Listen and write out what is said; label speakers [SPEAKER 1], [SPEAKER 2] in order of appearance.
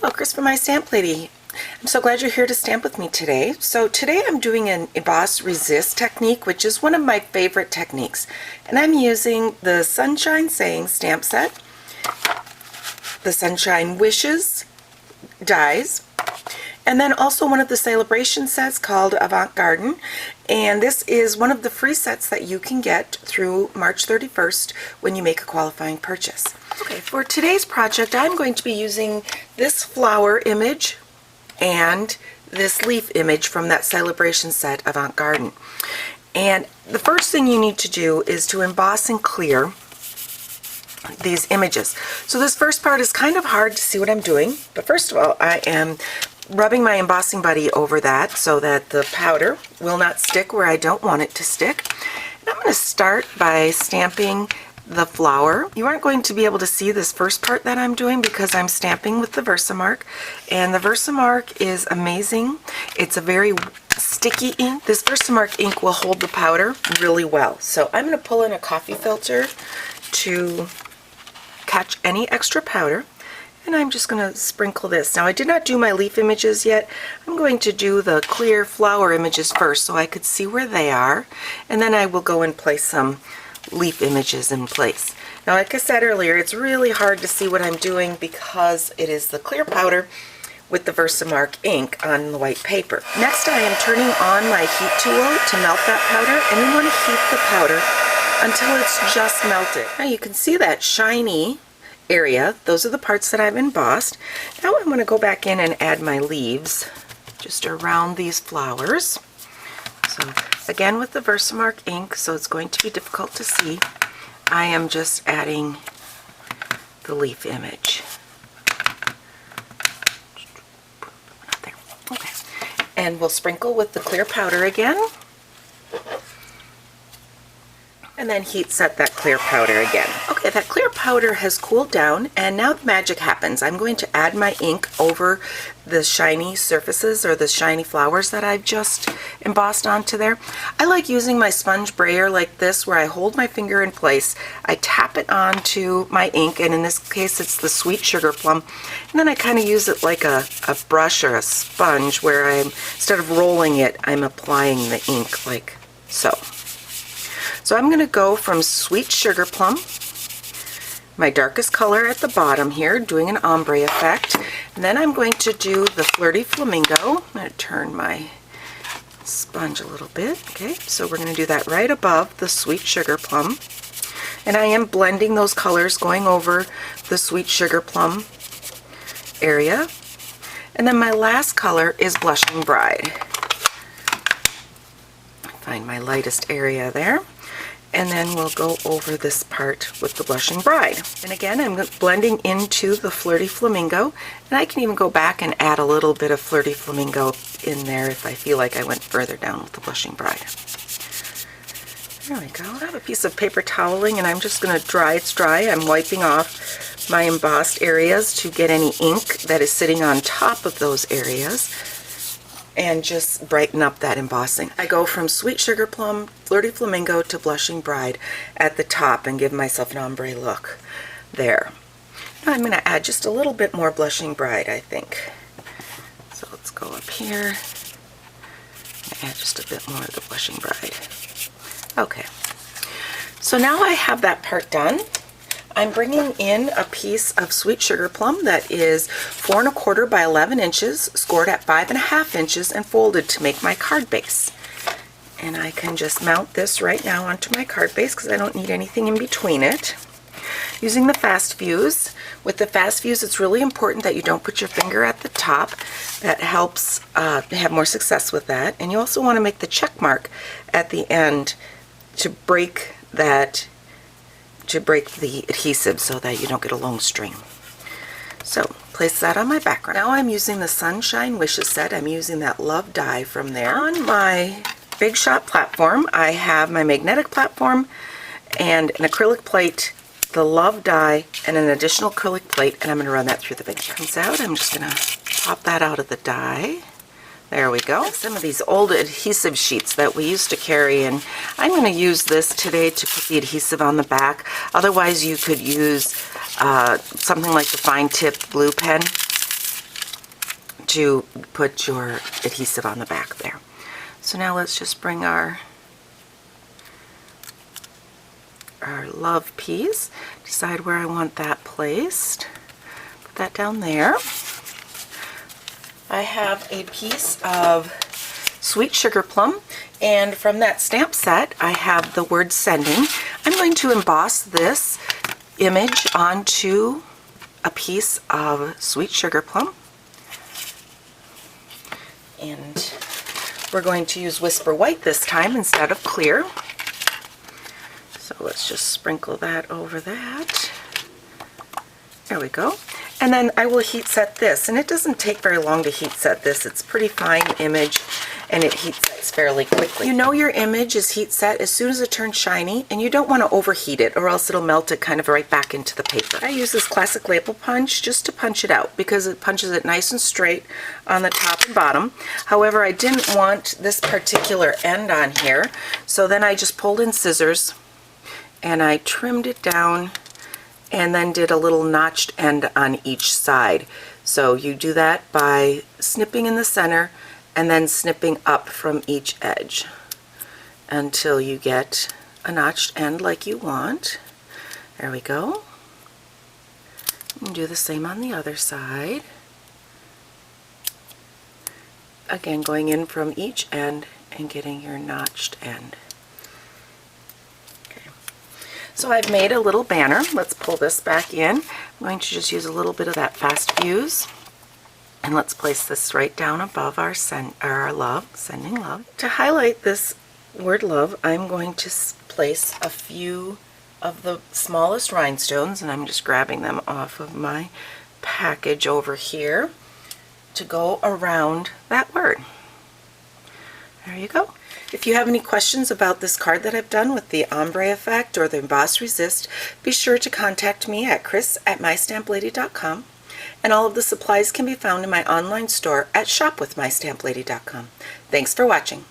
[SPEAKER 1] Hello, Chris from My Stamp Lady. I'm so glad you're here to stamp with me today. So today I'm doing an emboss resist technique, which is one of my favorite techniques. And I'm using the Sunshine Sayings stamp set, the Sunshine Wishes dies, and then also one of the celebration sets called Avant Garden. And this is one of the free sets that you can get through March 31st when you make a qualifying purchase. Okay, for today's project I'm going to be using this flower image and this leaf image from that celebration set Avant Garden. And the first thing you need to do is to emboss and clear these images. So this first part is kind of hard to see what I'm doing, but first of all I am rubbing my embossing buddy over that so that the powder will not stick where I don't want it to stick. And I'm going to start by stamping the flower. You aren't going to be able to see this first part that I'm doing because I'm stamping with the Versamark, and the Versamark is amazing. It's a very sticky ink. This Versamark ink will hold the powder really well. So I'm going to pull in a coffee filter to catch any extra powder, and I'm just going to sprinkle this. Now I did not do my leaf images yet. I'm going to do the clear flower images first so I could see where they are, and then I will go and place some leaf images in place. Now like I said earlier, it's really hard to see what I'm doing because it is the clear powder with the Versamark ink on the white paper. Next I am turning on my heat tool to melt that powder, and you want to heat the powder until it's just melted. Now you can see that shiny area. Those are the parts that I've embossed. Now I'm going to go back in and add my leaves just around these flowers. So again with the Versamark ink, so it's going to be difficult to see, I am just adding the leaf image. There. Okay. And we'll sprinkle with the clear powder again, and then heat set that clear powder again. Okay, that clear powder has cooled down, and now the magic happens. I'm going to add my ink over the shiny surfaces or the shiny flowers that I've just embossed onto there. I like using my sponge brayer like this, where I hold my finger in place, I tap it onto my ink, and in this case it's the Sweet Sugar Plum, and then I kind of use it like a brush or a sponge, where instead of rolling it, I'm applying the ink like so. So I'm going to go from Sweet Sugar Plum, my darkest color at the bottom here, doing an ombre effect. And then I'm going to do the Flirty Flamingo. I'm going to turn my sponge a little bit. Okay, so we're going to do that right above the Sweet Sugar Plum. And I am blending those colors going over the Sweet Sugar Plum area. And then my last color is Blushing Bride. Find my lightest area there. And then we'll go over this part with the Blushing Bride. And again, I'm blending into the Flirty Flamingo, and I can even go back and add a little bit of Flirty Flamingo in there if I feel like I went further down with the Blushing Bride. There we go. I have a piece of paper toweling, and I'm just going to dry. It's dry. I'm wiping off my embossed areas to get any ink that is sitting on top of those areas, and just brighten up that embossing. I go from Sweet Sugar Plum, Flirty Flamingo to Blushing Bride at the top and give myself an ombre look there. Now I'm going to add just a little bit more Blushing Bride, I think. So let's go up here and add just a bit more of the Blushing Bride. Okay, so now I have that part done. I'm bringing in a piece of Sweet Sugar Plum that is 4 1/4 by 11 inches, scored at 5 1/2 inches, and folded to make my card base. And I can just mount this right now onto my card base because I don't need anything in between it. Using the fast fuse. With the fast fuse, it's really important that you don't put your finger at the top. That helps have more success with that. And you also want to make the check mark at the end to break that, to break the adhesive so that you don't get a long string. So place that on my background. Now I'm using the Sunshine Wishes set. I'm using that Love die from there. On my Big Shot platform, I have my magnetic platform and an acrylic plate, the Love die, and an additional acrylic plate, and I'm going to run that through the Big Shot. Comes out, I'm just going to pop that out of the die. There we go. Some of these old adhesive sheets that we used to carry, and I'm going to use this today to put the adhesive on the back. Otherwise you could use something like the fine tip blue pen to put your adhesive on the back there. So now let's just bring our love piece, decide where I want that placed, put that down there. I have a piece of sweet sugar plum, and from that stamp set I have the word sending. I'm going to emboss this image onto a piece of sweet sugar plum, and we're going to use Whisper White this time instead of clear. So let's just sprinkle that over that. There we go. And then I will heat set this, and it doesn't take very long to heat set this. It's a pretty fine image, and it heat sets fairly quickly. You know your image is heat set as soon as it turns shiny, and you don't want to overheat it or else it'll melt it kind of right back into the paper. I use this classic label punch just to punch it out because it punches it nice and straight on the top and bottom. However, I didn't want this particular end on here, so then I just pulled in scissors and I trimmed it down and then did a little notched end on each side. So you do that by snipping in the center and then snipping up from each edge until you get a notched end like you want. There we go. And do the same on the other side. Again, going in from each end and getting your notched end. So I've made a little banner. Let's pull this back in. I'm going to just use a little bit of that fast fuse, and let's place this right down above our love, sending love. To highlight this word love, I'm going to place a few of the smallest rhinestones, and I'm just grabbing them off of my package over here to go around that word. There you go. If you have any questions about this card that I've done with the ombre effect or the emboss resist, be sure to contact me at chris@mystamplady.com, and all of the supplies can be found in my online store at shopwithmystamplady.com. Thanks for watching.